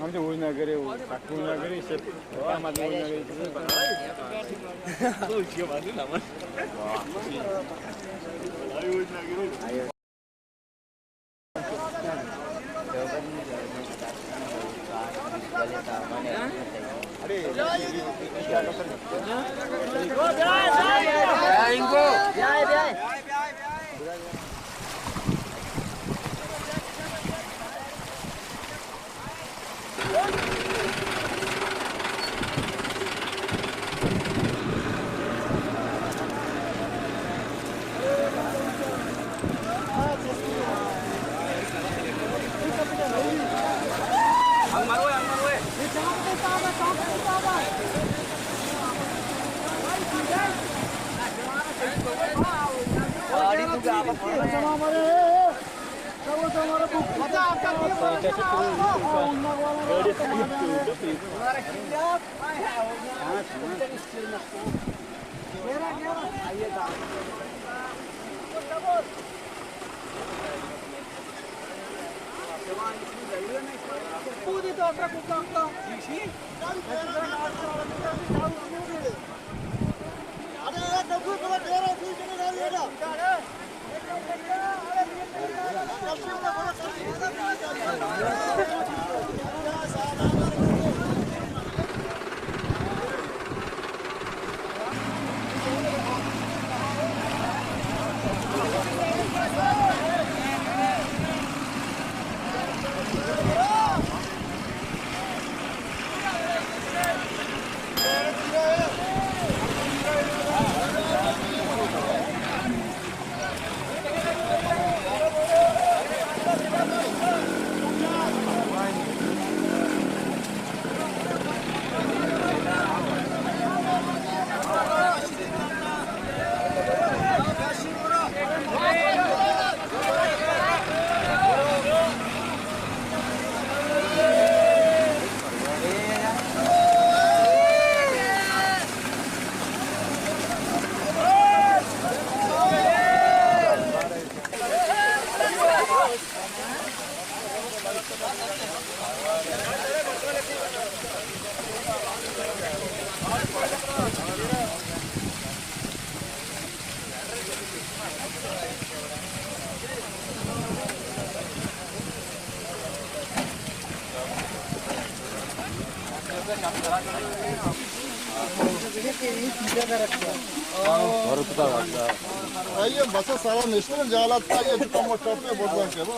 आमचे उजनगरे उजनगरे शेतामध्ये Ayı masa saran neşter jalat ayı tutamı çöpe bozan ke bu.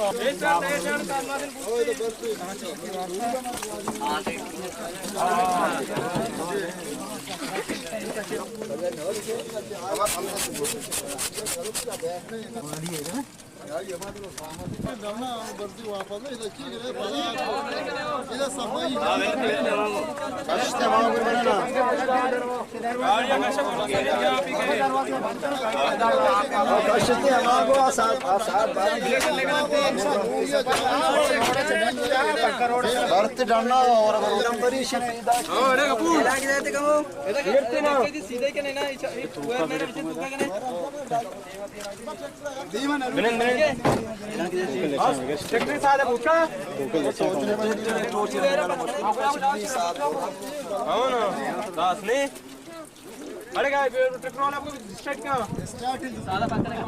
अरे काय ट्रॅक्टर वाला आपको स्टार्ट क्या स्टार्ट सादा पकड़ने का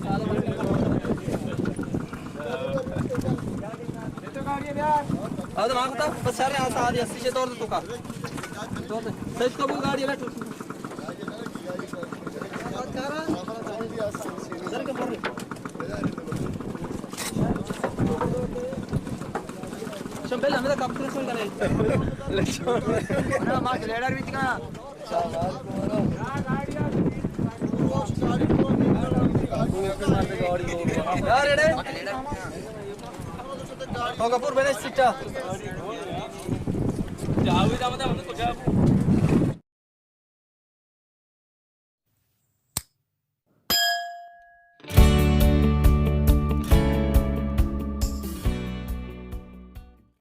सादा तो गाड़ी है यार अब तो मांगता बस सारे आ सादी 80 से तोड़ दो का तो सच को वो गाड़ी है सर के बोल शंबेल हमें तो कब से सुन करे ना मां लेडर बीच का यार रेडे हो कपूर बेने सीटा जावी दा मतलब